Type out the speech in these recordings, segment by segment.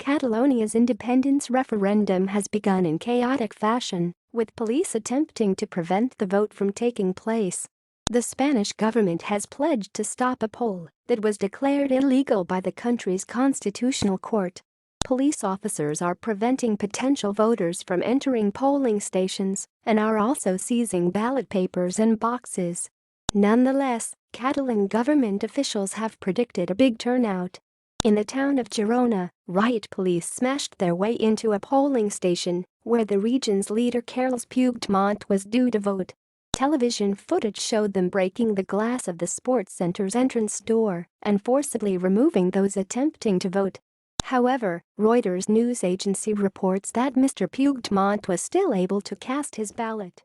Catalonia's independence referendum has begun in chaotic fashion, with police attempting to prevent the vote from taking place. The Spanish government has pledged to stop a poll that was declared illegal by the country's constitutional court. Police officers are preventing potential voters from entering polling stations and are also seizing ballot papers and boxes. Nonetheless, Catalan government officials have predicted a big turnout. In the town of Girona, riot police smashed their way into a polling station where the region's leader Carles Puigdemont was due to vote. Television footage showed them breaking the glass of the sports center's entrance door and forcibly removing those attempting to vote. However, Reuters news agency reports that Mr. Puigdemont was still able to cast his ballot.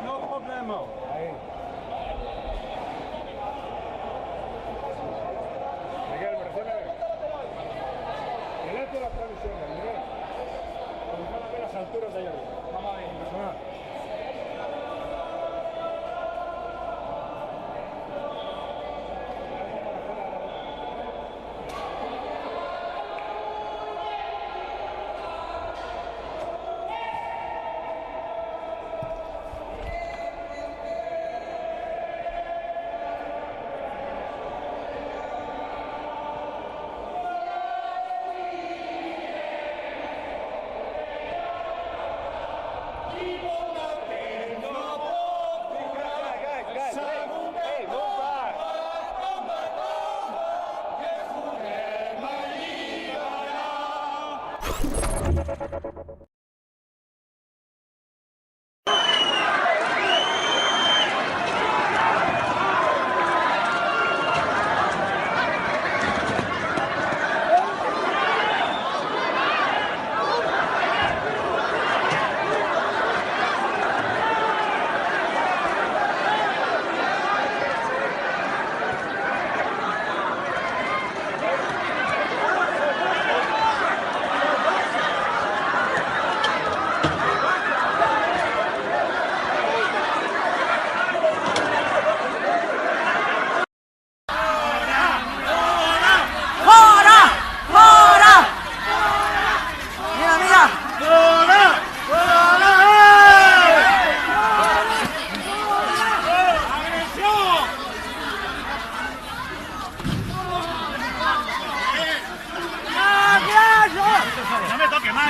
No problemo. Miguel, delante de la transmisión, Miguel. Vamos a ver las alturas de allá. Vamos a ver, impresionante.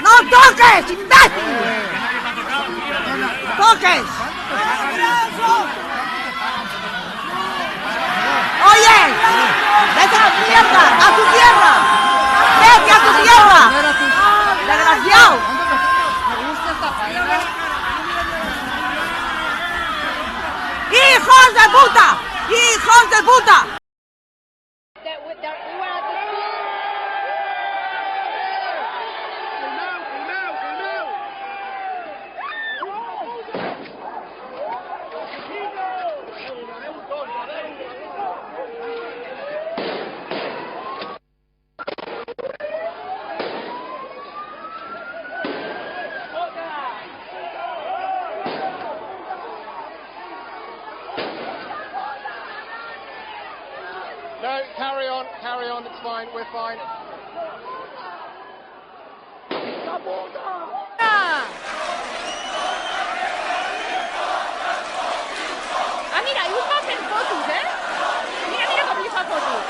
¡No toques, imbécil! ¡Toques! ¡Oye! ¡Vete a tu tierra! ¡A tu tierra! ¡Vete a tu tierra! ¡Desgraciado! ¡Hijos de puta! ¡Hijos de puta! fine, we're fine. Ah, mira, ell fa fent fotos, eh? Mira, mira com li fa fotos.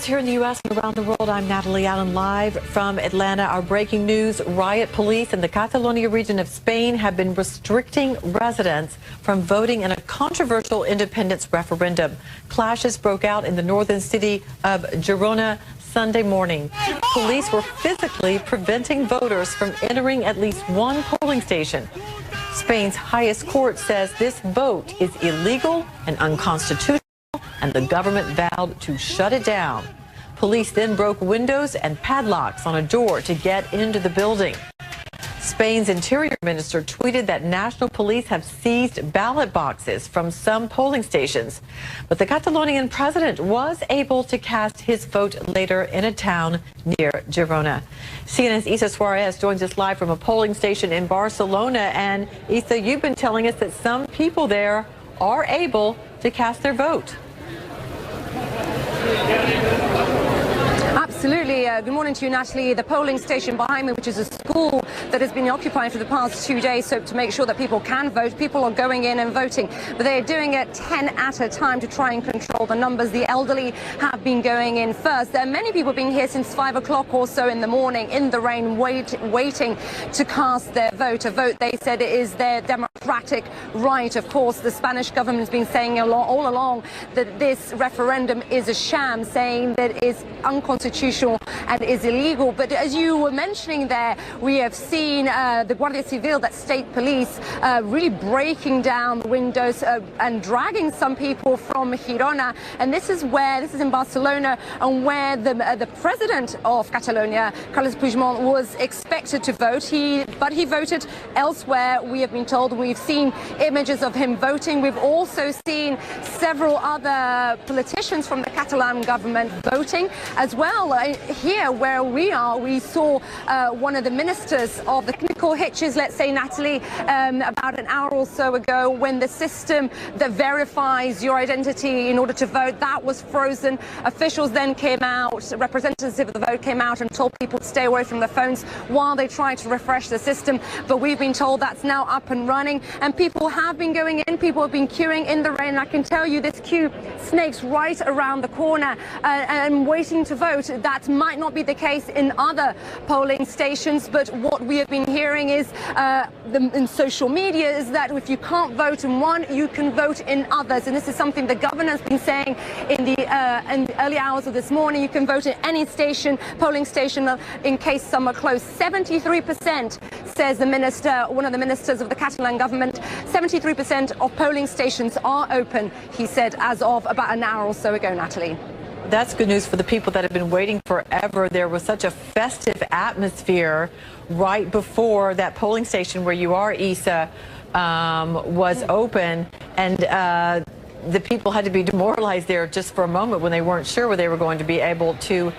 Here in the U.S. and around the world, I'm Natalie Allen, live from Atlanta. Our breaking news: riot police in the Catalonia region of Spain have been restricting residents from voting in a controversial independence referendum. Clashes broke out in the northern city of Girona Sunday morning. Police were physically preventing voters from entering at least one polling station. Spain's highest court says this vote is illegal and unconstitutional, and the government vowed to shut it down. Police then broke windows and padlocks on a door to get into the building. Spain's interior minister tweeted that national police have seized ballot boxes from some polling stations. But the Catalonian president was able to cast his vote later in a town near Girona. CNN's Isa Suarez joins us live from a polling station in Barcelona. And Isa, you've been telling us that some people there are able to cast their vote. Absolutely. Good morning to you, Natalie. The polling station behind me, which is a school that has been occupied for the past 2 days, so to make sure that people can vote, people are going in and voting. But they're doing it 10 at a time to try and control the numbers. The elderly have been going in first. There are many people being here since 5 o'clock or so in the morning, in the rain, waiting to cast their vote. A vote, they said, is their democratic right. Of course, the Spanish government has been saying all along that this referendum is a sham, saying that it's unconstitutional and is illegal. But as you were mentioning there, we have seen the Guardia Civil, that state police, really breaking down the windows and dragging some people from Girona. And this is in Barcelona, and where the president of Catalonia, Carles Puigdemont, was expected to vote. But he voted elsewhere, we have been told. We've seen images of him voting. We've also seen several other politicians from the Catalan government voting as well. Here where we are, we saw one of the ministers of the technical hitches, let's say, Natalie, about an hour or so ago, when the system that verifies your identity in order to vote, that was frozen. Officials then came out, representatives of the vote came out and told people to stay away from their phones while they tried to refresh the system. But we've been told that's now up and running, and people have been going in, people have been queuing in the rain. I can tell you this queue snakes right around the corner and waiting to vote. That might not be the case in other polling stations, but what we have been hearing is in social media is that if you can't vote in one, you can vote in others. And this is something the governor has been saying in the early hours of this morning. You can vote in any station, polling station, in case some are closed. 73%, says the minister, one of the ministers of the Catalan government, 73% of polling stations are open, he said, as of about an hour or so ago, Natalie. That's good news for the people that have been waiting forever. There was such a festive atmosphere right before that polling station where you are, Isa, was open, and the people had to be demoralized there just for a moment when they weren't sure whether they were going to be able to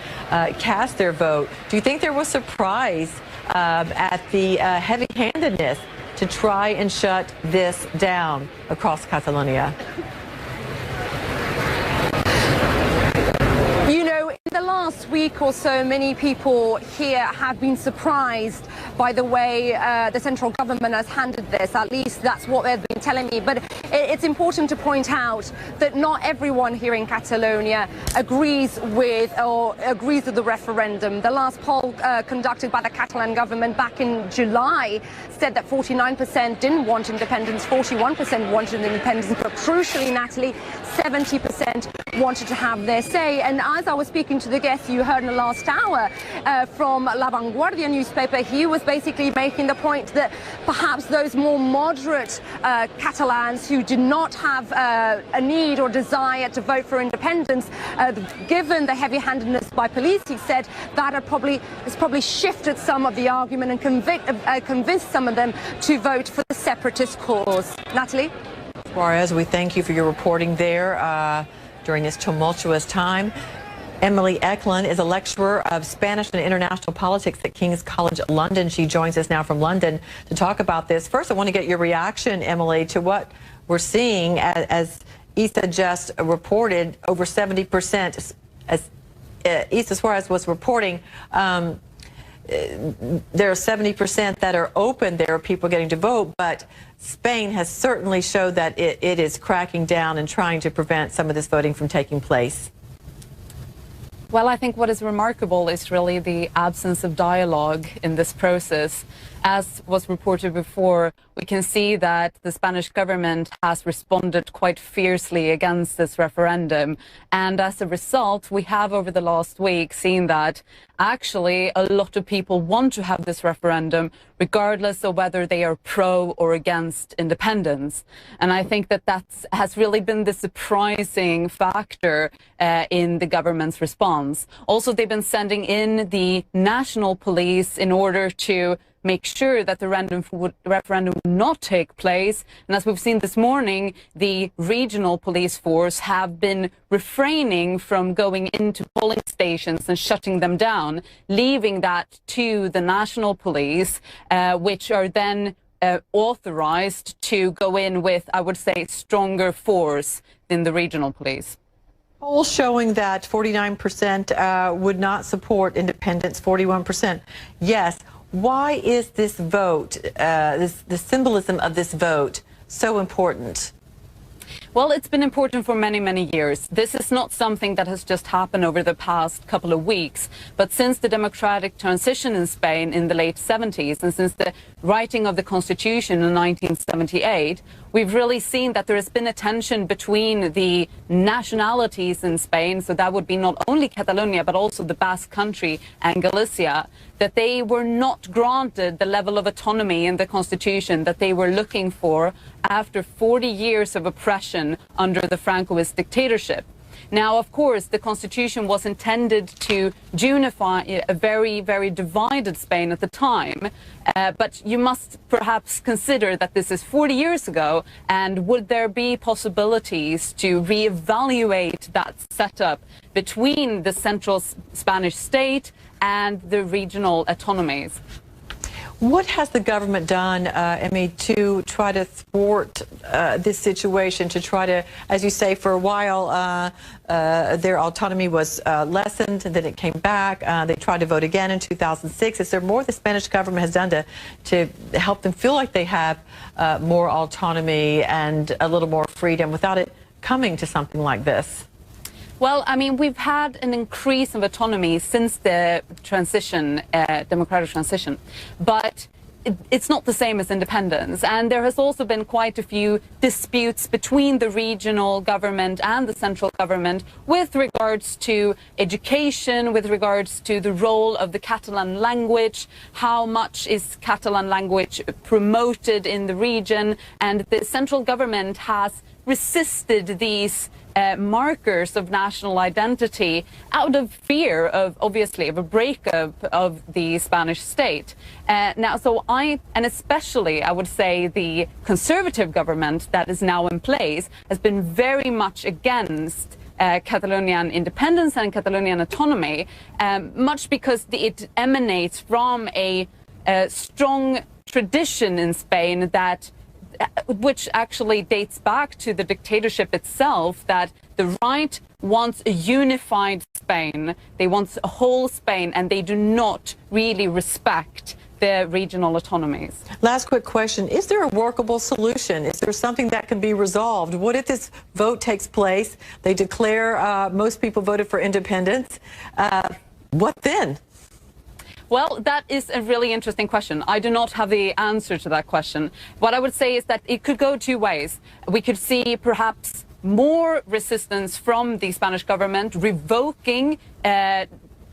cast their vote. Do you think there was surprise at the heavy-handedness to try and shut this down across Catalonia? You know, in the last week or so, many people here have been surprised by the way the central government has handled this. At least that's what they've been telling me. But it's important to point out that not everyone here in Catalonia agrees with the referendum. The last poll conducted by the Catalan government back in July said that 49% didn't want independence, 41% wanted independence, but crucially, Natalie, 70% wanted to have their say. And as I was speaking to the guest you heard in the last hour from La Vanguardia newspaper, he was basically making the point that perhaps those more moderate Catalans who did not have a need or desire to vote for independence, given the heavy-handedness by police, he said that has probably shifted some of the argument and convinced some of them to vote for the separatist cause. Natalie? Suarez, we thank you for your reporting there during this tumultuous time. Emily Eklund is a lecturer of Spanish and International Politics at King's College London. She joins us now from London to talk about this. First, I want to get your reaction, Emily, to what we're seeing as Isa just reported, over 70%, as Isa Suarez was reporting, there are 70% that are open. There are people getting to vote, but Spain has certainly showed that it is cracking down and trying to prevent some of this voting from taking place. Well, I think what is remarkable is really the absence of dialogue in this process. As was reported before, we can see that the Spanish government has responded quite fiercely against this referendum. And as a result, we have over the last week seen that actually a lot of people want to have this referendum, regardless of whether they are pro or against independence. And I think that has really been the surprising factor in the government's response. Also, they've been sending in the national police in order to make sure that the referendum would not take place. And as we've seen this morning, the regional police force have been refraining from going into polling stations and shutting them down, leaving that to the national police, which are then authorized to go in with, I would say, stronger force than the regional police. Polls showing that 49% would not support independence, 41% yes. Why is this vote, the symbolism of this vote, so important? Well, it's been important for many, many years. This is not something that has just happened over the past couple of weeks, but since the democratic transition in Spain in the late 70s and since the writing of the Constitution in 1978, we've really seen that there has been a tension between the nationalities in Spain, so that would be not only Catalonia, but also the Basque Country and Galicia, that they were not granted the level of autonomy in the Constitution that they were looking for after 40 years of oppression under the Francoist dictatorship. Now, of course, the Constitution was intended to unify a very, very divided Spain at the time. But you must perhaps consider that this is 40 years ago. And would there be possibilities to reevaluate that setup between the central Spanish state and the regional autonomies? What has the government done, Emmy, to try to thwart this situation, to try to, as you say, for a while, their autonomy was lessened, and then it came back. They tried to vote again in 2006. Is there more the Spanish government has done to help them feel like they have more autonomy and a little more freedom without it coming to something like this? Well, I mean, we've had an increase of autonomy since the transition, democratic transition, but it's not the same as independence. And there has also been quite a few disputes between the regional government and the central government with regards to education, with regards to the role of the Catalan language, how much is Catalan language promoted in the region. And the central government has resisted these markers of national identity out of fear of, obviously, of a breakup of the Spanish state. And especially, I would say, the conservative government that is now in place has been very much against Catalonian independence and Catalonian autonomy, much because it emanates from a strong tradition in Spain that which actually dates back to the dictatorship itself, that the right wants a unified Spain. They want a whole Spain, and they do not really respect their regional autonomies. Last quick question. Is there a workable solution? Is there something that can be resolved? What if this vote takes place? They declare most people voted for independence. What then? Well, that is a really interesting question. I do not have the answer to that question. What I would say is that it could go two ways. We could see perhaps more resistance from the Spanish government revoking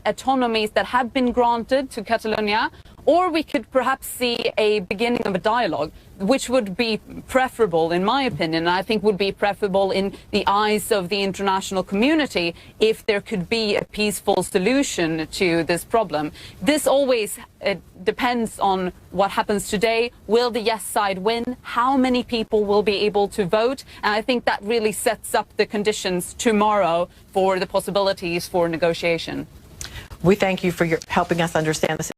autonomies that have been granted to Catalonia, or we could perhaps see a beginning of a dialogue, which would be preferable, in my opinion, and I think would be preferable in the eyes of the international community if there could be a peaceful solution to this problem. This always depends on what happens today. Will the yes side win? How many people will be able to vote? And I think that really sets up the conditions tomorrow for the possibilities for negotiation. We thank you for helping us understand this.